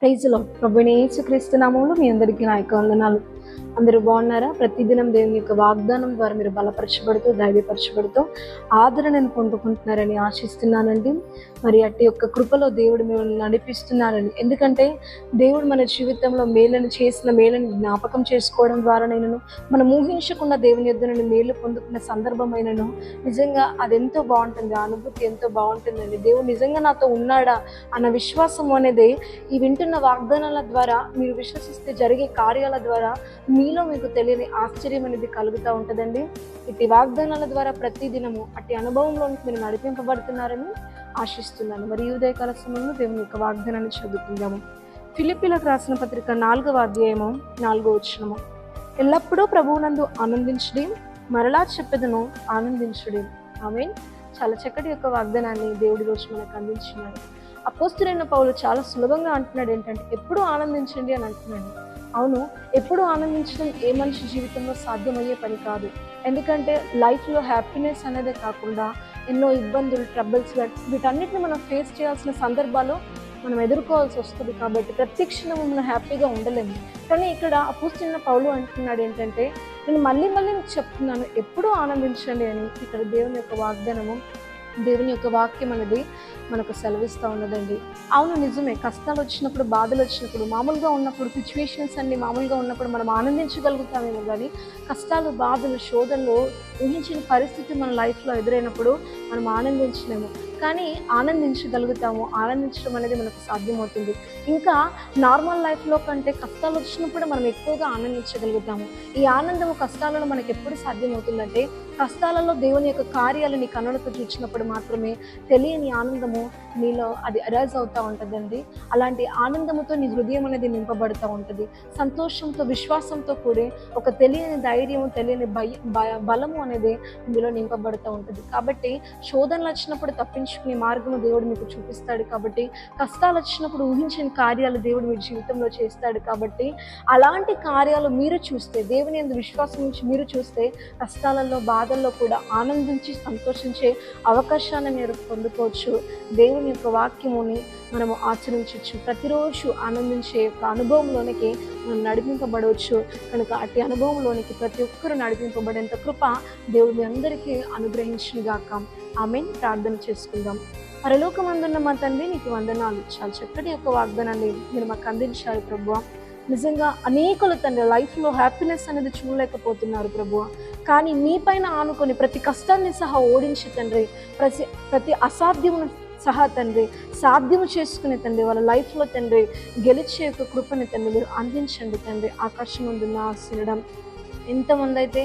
Praise lord. ప్రభువైన యేసుక్రీస్తు నామములో మీ అందరికీ నా యొక్క వందనాలు. అందరూ బాగున్నారా? ప్రతిదినం దేవుని యొక్క వాగ్దానం ద్వారా మీరు బలపరచబడుతూ ధైర్యపరచబడుతూ ఆదరణను పొందుకుంటున్నారని ఆశిస్తున్నానండి. మరి అట్టి యొక్క కృపలో దేవుడు మిమ్మల్ని నడిపిస్తున్నారని, ఎందుకంటే దేవుడు మన జీవితంలో చేసిన మేలను జ్ఞాపకం చేసుకోవడం ద్వారా మనం ఊహించకుండా దేవుని యొద్ద నుండి మేలు పొందుకున్న సందర్భమైనను నిజంగా అదెంతో బాగుంటుంది. ఆ అనుభూతి ఎంతో బాగుంటుందండి. దేవుడు నిజంగా నాతో ఉన్నాడా అన్న విశ్వాసం అనేది ఈ వింటున్న వాగ్దానాల ద్వారా, మీరు విశ్వసిస్తే జరిగే కార్యాల ద్వారా మీలో మీకు తెలియని ఆశ్చర్యం అనేది కలుగుతూ ఉంటుందండి. ఇటు వాగ్దానాల ద్వారా ప్రతిదినము అట్టి అనుభవంలోనికి మీరు నడిపింపబడుతున్నారని ఆశిస్తున్నాను. మరి ఈ ఉదయకాల సమయంలో దేవుని యొక్క వాగ్దానాన్ని చదువుకుందాము. ఫిలిప్పీలకు రాసిన పత్రిక 4వ అధ్యాయము 4వ వచనము. ఎల్లప్పుడూ ప్రభువునందు ఆనందించుడి, మరలా చెప్పెదను ఆనందించుడి. ఆమేన్. చాలా చక్కటి యొక్క వాగ్దానాన్ని దేవుడి రోజు మనకు అందించినాడు. అపోస్తలుడైన పౌలు చాలా సులభంగా అంటున్నాడు ఏంటంటే, ఎప్పుడు ఆనందించండి అని అంటున్నాడు. అవును, ఎప్పుడు ఆనందించడం ఏ మనిషి జీవితంలో సాధ్యమయ్యే పని కాదు. ఎందుకంటే లైఫ్లో హ్యాపీనెస్ అనేదే కాకుండా ఎన్నో ఇబ్బందులు, ట్రబుల్స్, వీటన్నిటిని మనం ఫేస్ చేయాల్సిన సందర్భాలు మనం ఎదుర్కోవాల్సి వస్తుంది. కాబట్టి ప్రతి క్షణము మనం హ్యాపీగా ఉండలేము. కానీ ఇక్కడ అపోస్తలుడైన పౌలు అంటున్నాడు ఏంటంటే, నేను మళ్ళీ చెప్తున్నాను, ఎప్పుడూ ఆనందించండి అని. ఇక్కడ దేవుని యొక్క వాగ్దానము, దేవుని యొక్క వాక్యం అనేది మనకు సెలవిస్తూ ఉన్నదండి. అవును, నిజమే. కష్టాలు వచ్చినప్పుడు, బాధలు వచ్చినప్పుడు, మామూలుగా ఉన్నప్పుడు, సిచ్యువేషన్స్ అన్ని మామూలుగా ఉన్నప్పుడు మనం ఆనందించగలుగుతామేమో, కానీ కష్టాలు, బాధలు, శోధనలు, ఊహించిన పరిస్థితి మన లైఫ్లో ఎదురైనప్పుడు మనం ఆనందించలేము. కానీ ఆనందించగలుగుతాము. ఆనందించడం అనేది మనకు సాధ్యమవుతుంది. ఇంకా నార్మల్ లైఫ్లో కంటే కష్టాలు వచ్చినప్పుడు మనం ఎక్కువగా ఆనందించగలుగుతాము. ఈ ఆనందము కష్టాలలో మనకు ఎప్పుడు సాధ్యమవుతుందంటే, కష్టాలలో దేవుని యొక్క కార్యాలు నీ కన్నులతో చూసినప్పుడు మాత్రమే తెలియని ఆనందము నీలో అది అరైజ్ అవుతూ ఉంటుందండి. అలాంటి ఆనందముతో నీ హృదయం అనేది నింపబడుతూ ఉంటుంది. సంతోషంతో, విశ్వాసంతో కూడి ఒక తెలియని ధైర్యం, తెలియని బలము అనేది మీలో నింపబడుతూ ఉంటుంది. కాబట్టి శోధనలు వచ్చినప్పుడు తప్పించుకునే మార్గము దేవుడు మీకు చూపిస్తాడు. కాబట్టి కష్టాలు వచ్చినప్పుడు ఊహించిన కార్యాలు దేవుడు మీ జీవితంలో చేస్తాడు. కాబట్టి అలాంటి కార్యాలు మీరు చూస్తే, దేవుని యందు విశ్వాసం నుంచి మీరు చూస్తే, కష్టాలలో, బాధల్లో కూడా ఆనందించి సంతోషించే అవకాశాన్ని మీరు పొందుకోవచ్చు. దేవుని యొక్క వాక్యముని మనము ఆచరించవచ్చు. ప్రతిరోజు ఆనందించే యొక్క అనుభవంలోనికి మనం నడిపింపబడవచ్చు. కనుక అట్టి అనుభవంలోనికి ప్రతి ఒక్కరూ నడిపింపబడేంత కృప దేవుడు మీ అందరికీ అనుగ్రహించునుగాక. ఆమేన్. ప్రార్థన చేసుకుందాం. పరలోకమందున్న మా తండ్రి, నీకు వందనాలు. చాలా చక్కటి యొక్క వాగ్దానాన్ని మీరు మాకు అందించారు ప్రభువా. నిజంగా అనేకులు తండ్రి లైఫ్లో హ్యాపీనెస్ అనేది చూడలేకపోతున్నారు ప్రభువా. కానీ మీ పైన ఆనుకొని ప్రతి కష్టాన్ని సహా ఓడించి తండ్రి, ప్రతి అసాధ్యమును సహా తండ్రి సాధ్యము చేసుకునే తండ్రి, వాళ్ళ లైఫ్లో తండ్రి గెలిచే యొక్క కృపని తండ్రి మీరు అందించండి తండ్రి. ఆకాశం ముందున్న ఆశీర్వడం ఎంతమంది అయితే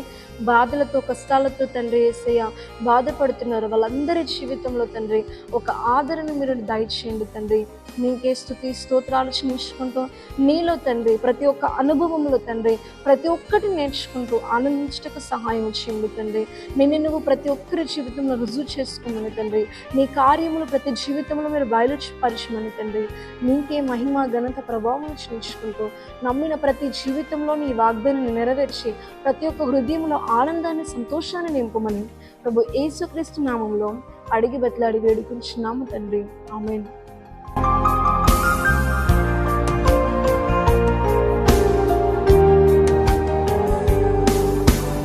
బాధలతో, కష్టాలతో తండ్రి యేసయ్య బాధపడుతున్నారు, వాళ్ళందరి జీవితంలో తండ్రి ఒక ఆదరణ మీరు దయచేయండి తండ్రి. నీకే స్తుతి స్తోత్రాలు చెల్లించుకుంటూ నీలో తండ్రి ప్రతి ఒక్క అనుభవంలో తండ్రి ప్రతి ఒక్కటి నేర్చుకుంటూ ఆనందించటకు సహాయం చేయండి తండ్రి. నువ్వు ప్రతి ఒక్కరి జీవితంలో రుజువు చేసుకోమని తండ్రి, నీ కార్యములు ప్రతి జీవితంలో మీరు బయలుపరచమని తండ్రి. నీకే మహిమ, ఘనత, ప్రభావం చెల్లించుకుంటూ నమ్మిన ప్రతి జీవితంలో నీ వాగ్దానాన్ని నెరవేర్చి ప్రతి ఒక్క హృదయంలో ఆనందాన్ని, సంతోషాన్ని నింపమని ప్రభు యేసుక్రీస్తు నామంలో అడిగి బతిలాడి వేడుకుంటున్నాము తండ్రి. ఆమేన్.